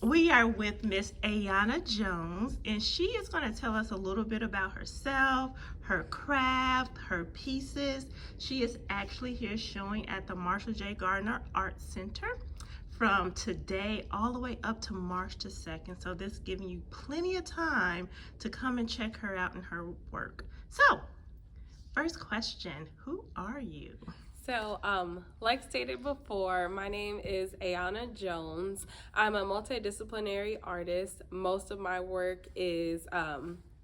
We are with Miss Aonna Jones, and she is going to tell us a little bit about herself, her craft, her pieces. She is actually here showing at the Marshall Gardner Center from today all the way up to March the 2nd. So this is giving you plenty of time to come and check her out and her work. So, first question, who are you? So, like stated before, my name is Aonna Jones. I'm a multidisciplinary artist. Most of my work is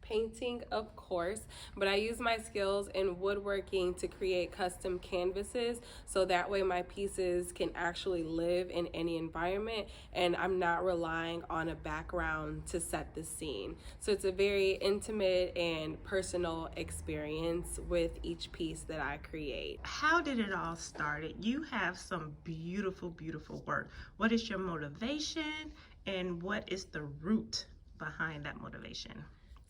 painting, of course, but I use my skills in woodworking to create custom canvases so that way my pieces can actually live in any environment and I'm not relying on a background to set the scene. So it's a very intimate and personal experience with each piece that I create. How did it all start? You have some beautiful, beautiful work. What is your motivation and what is the root behind that motivation?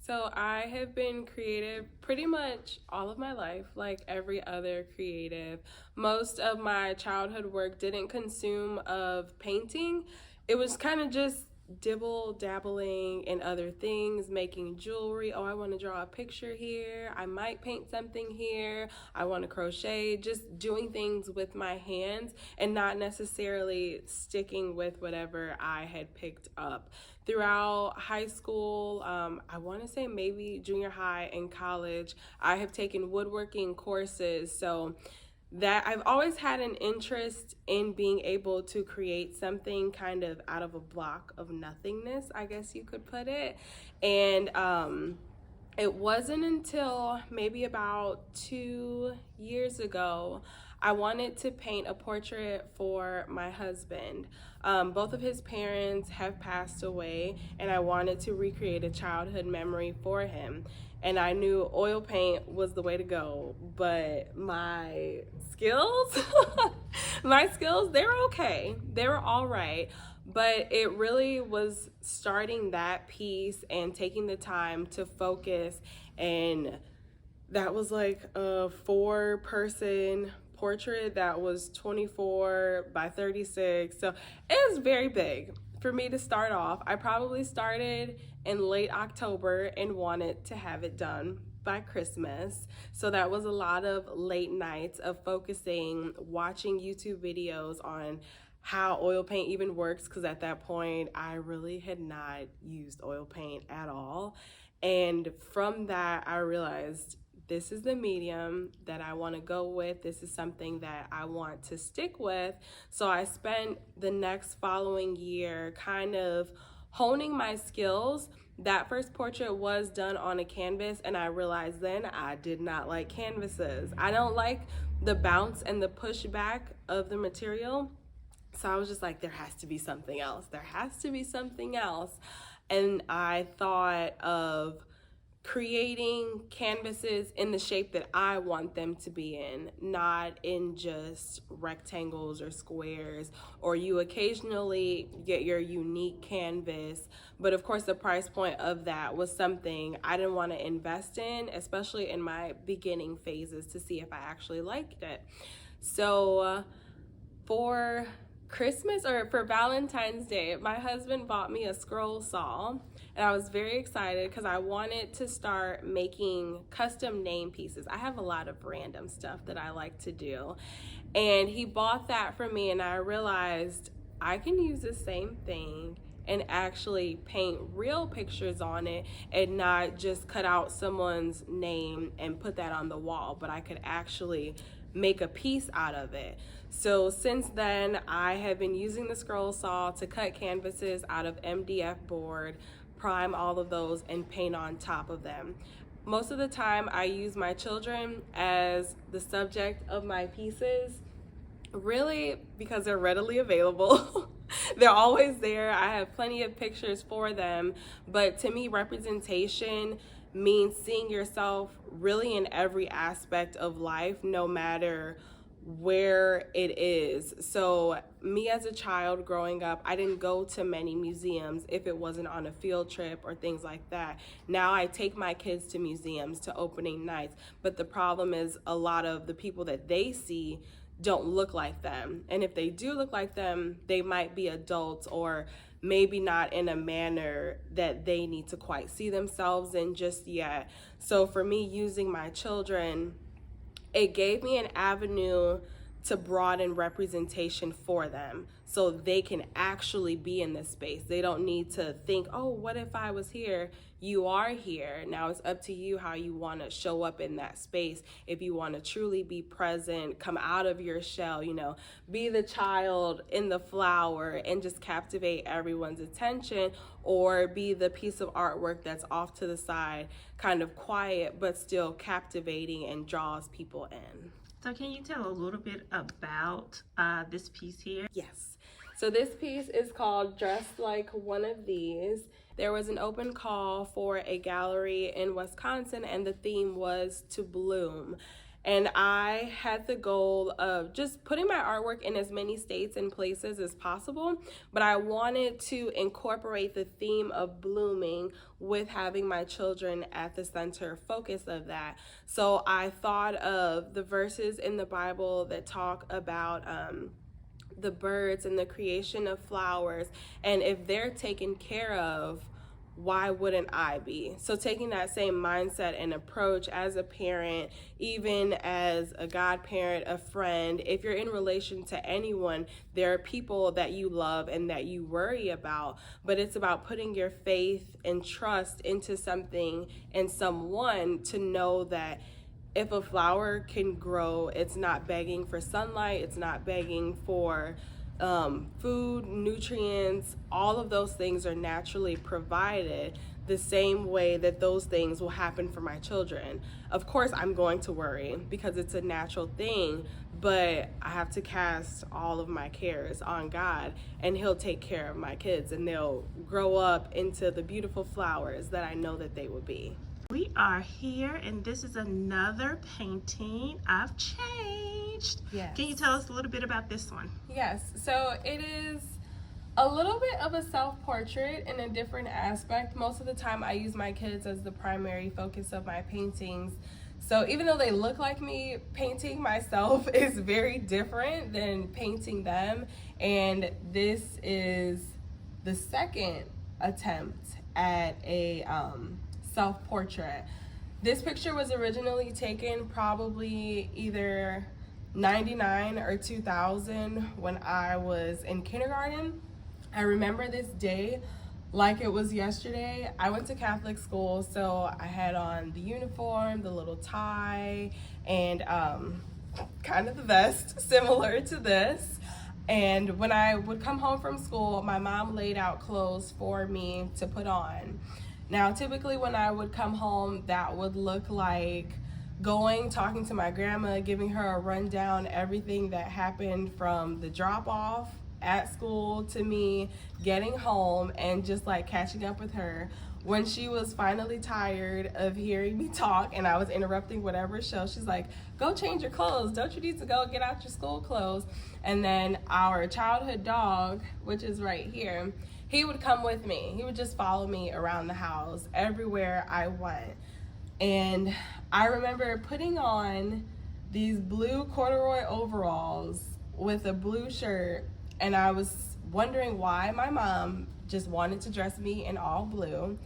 So I have been creative pretty much all of my life, like every other creative. Most of my childhood work didn't consume of painting. It was kind of just dabbling in other things, making jewelry. Oh, I want to draw a picture here. I might paint something here. I want to crochet, just doing things with my hands and not necessarily sticking with whatever I had picked up. Throughout high school, I want to say maybe junior high and college, I have taken woodworking courses. So that I've always had an interest in being able to create something kind of out of a block of nothingness, I guess you could put it. And it wasn't until maybe about 2 years ago I wanted to paint a portrait for my husband. Both of his parents have passed away, and I wanted to recreate a childhood memory for him. And I knew oil paint was the way to go, but my skills, they were okay. They were all right. But it really was starting that piece and taking the time to focus, and that was like a 4-person portrait that was 24 by 36. So it was very big for me to start off. I probably started in late October and wanted to have it done by Christmas. So that was a lot of late nights of focusing, watching YouTube videos on how oil paint even works, because at that point I really had not used oil paint at all. And from that I realized this is the medium that I want to go with. This is something that I want to stick with. So I spent the next following year kind of honing my skills. That first portrait was done on a canvas, and I realized then I did not like canvases. I don't like the bounce and the pushback of the material. So I was just like, there has to be something else. There has to be something else. And I thought of creating canvases in the shape that I want them to be in, not in just rectangles or squares, or you occasionally get your unique canvas. But of course, the price point of that was something I didn't want to invest in, especially in my beginning phases, to see if I actually liked it. So for Christmas, or for Valentine's Day, my husband bought me a scroll saw, and I was very excited because I wanted to start making custom name pieces. I have a lot of random stuff that I like to do, and he bought that for me, and I realized I can use the same thing and actually paint real pictures on it and not just cut out someone's name and put that on the wall, but I could actually make a piece out of it. So since then, I have been using the scroll saw to cut canvases out of MDF board, prime all of those, and paint on top of them. Most of the time, I use my children as the subject of my pieces, really because they're readily available. They're always there. I have plenty of pictures for them, but to me, representation means seeing yourself really in every aspect of life, no matter where it is. So me as a child growing up, I didn't go to many museums if it wasn't on a field trip or things like that. Now I take my kids to museums, to opening nights, but the problem is a lot of the people that they see don't look like them. And if they do look like them, they might be adults or maybe not in a manner that they need to quite see themselves in just yet. So for me, using my children, it gave me an avenue to broaden representation for them so they can actually be in this space. They don't need to think, oh, what if I was here? You are here. Now it's up to you how you want to show up in that space. If you want to truly be present, come out of your shell, be the child in the flower and just captivate everyone's attention, or be the piece of artwork that's off to the side, kind of quiet, but still captivating and draws people in. So can you tell a little bit about this piece here? Yes. So this piece is called Dressed Like One of These. There was an open call for a gallery in Wisconsin, and the theme was to bloom. And I had the goal of just putting my artwork in as many states and places as possible, but I wanted to incorporate the theme of blooming with having my children at the center focus of that. So I thought of the verses in the Bible that talk about the birds and the creation of flowers, and if they're taken care of, why wouldn't I be? So taking that same mindset and approach as a parent, even as a godparent, a friend, if you're in relation to anyone, there are people that you love and that you worry about, but it's about putting your faith and trust into something and someone to know that if a flower can grow, it's not begging for sunlight, it's not begging for food, nutrients, all of those things are naturally provided the same way that those things will happen for my children. Of course, I'm going to worry because it's a natural thing, but I have to cast all of my cares on God, and He'll take care of my kids, and they'll grow up into the beautiful flowers that I know that they will be. We are here, and this is another painting I've changed. Yes. Can you tell us a little bit about this one? Yes, so it is a little bit of a self-portrait in a different aspect. Most of the time I use my kids as the primary focus of my paintings. So even though they look like me, painting myself is very different than painting them. And this is the second attempt at a self-portrait. This picture was originally taken probably either 99 or 2000 when I was in kindergarten. I remember this day like it was yesterday. I went to Catholic school, so I had on the uniform, the little tie, and kind of the vest similar to this. And when I would come home from school, my mom laid out clothes for me to put on. Now, typically when I would come home, that would look like talking to my grandma, giving her a rundown, everything that happened from the drop-off at school to me getting home and just like catching up with her. When she was finally tired of hearing me talk and I was interrupting whatever show, she's like, go change your clothes. Don't you need to go get out your school clothes? And then our childhood dog, which is right here, he would come with me. He would just follow me around the house everywhere I went. And I remember putting on these blue corduroy overalls with a blue shirt, and I was wondering why my mom just wanted to dress me in all blue.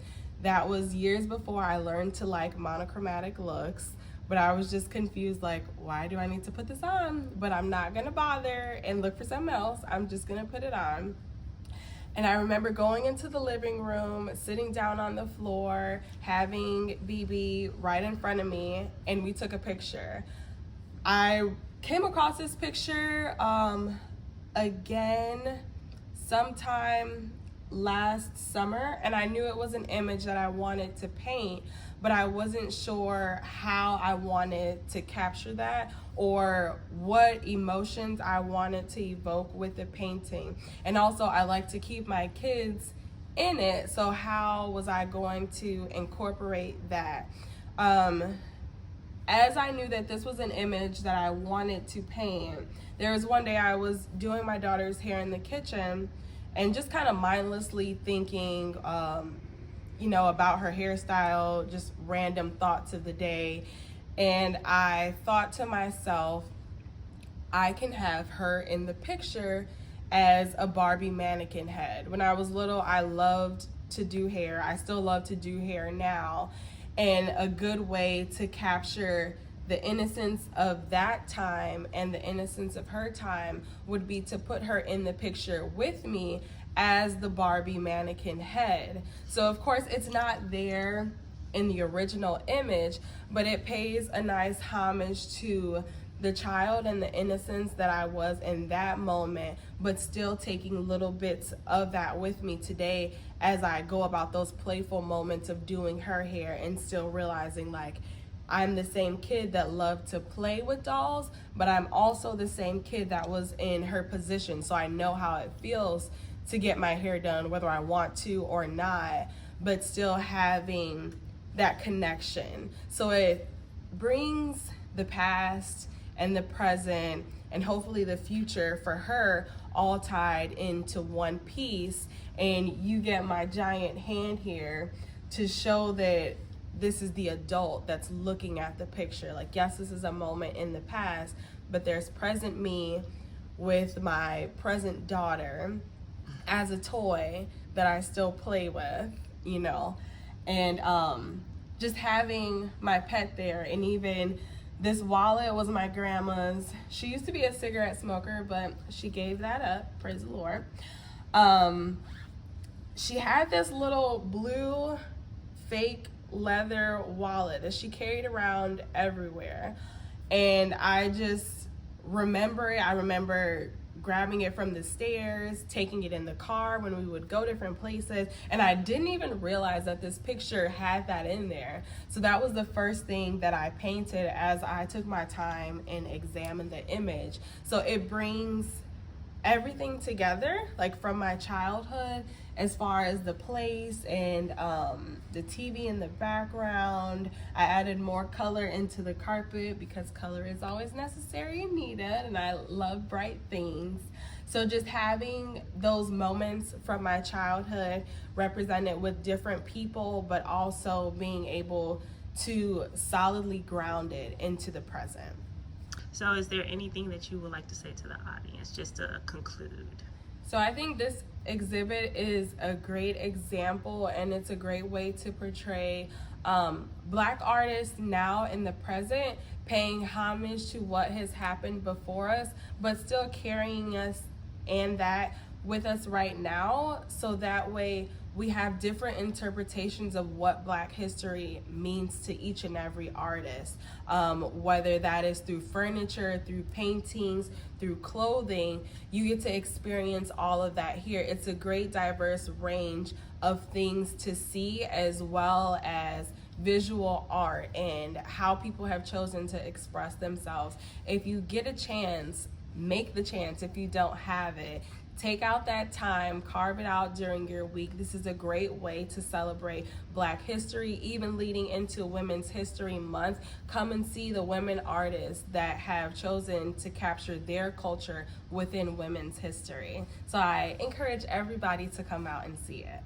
That was years before I learned to like monochromatic looks, but I was just confused, like, why do I need to put this on? But I'm not gonna bother and look for something else. I'm just gonna put it on. And I remember going into the living room, sitting down on the floor, having BB right in front of me, and we took a picture. I came across this picture again sometime last summer, and I knew it was an image that I wanted to paint, but I wasn't sure how I wanted to capture that or what emotions I wanted to evoke with the painting. And also I like to keep my kids in it, so how was I going to incorporate that? As I knew that this was an image that I wanted to paint, there was one day I was doing my daughter's hair in the kitchen and just kind of mindlessly thinking, about her hairstyle, just random thoughts of the day. And I thought to myself, I can have her in the picture as a Barbie mannequin head. When I was little, I loved to do hair. I still love to do hair now. And a good way to capture the innocence of that time and the innocence of her time would be to put her in the picture with me as the Barbie mannequin head. So of course it's not there in the original image, but it pays a nice homage to the child and the innocence that I was in that moment, but still taking little bits of that with me today as I go about those playful moments of doing her hair, and still realizing like I'm the same kid that loved to play with dolls, but I'm also the same kid that was in her position. So I know how it feels to get my hair done, whether I want to or not, but still having that connection. So it brings the past and the present and hopefully the future for her all tied into one piece. And you get my giant hand here to show that this is the adult that's looking at the picture. Like, yes, this is a moment in the past, but there's present me with my present daughter as a toy that I still play with, you know. And just having my pet there, and even this wallet was my grandma's. She used to be a cigarette smoker, but she gave that up, praise the Lord. She had this little blue fake leather wallet that she carried around everywhere. And I just remember it. I remember grabbing it from the stairs, taking it in the car when we would go different places, and I didn't even realize that this picture had that in there. So that was the first thing that I painted as I took my time and examined the image. So it brings everything together, like from my childhood, as far as the place and the TV in the background. I added more color into the carpet because color is always necessary and needed, and I love bright things. So just having those moments from my childhood represented with different people, but also being able to solidly ground it into the present. So is there anything that you would like to say to the audience just to conclude? So I think this exhibit is a great example, and it's a great way to portray Black artists now in the present, paying homage to what has happened before us, but still carrying us and that with us right now, so that way we have different interpretations of what Black history means to each and every artist, whether that is through furniture, through paintings, through clothing. You get to experience all of that here. It's a great diverse range of things to see, as well as visual art and how people have chosen to express themselves. If you get a chance, make the chance. If you don't have it, take out that time, carve it out during your week. This is a great way to celebrate Black history, even leading into Women's History Month. Come and see the women artists that have chosen to capture their culture within women's history. So I encourage everybody to come out and see it.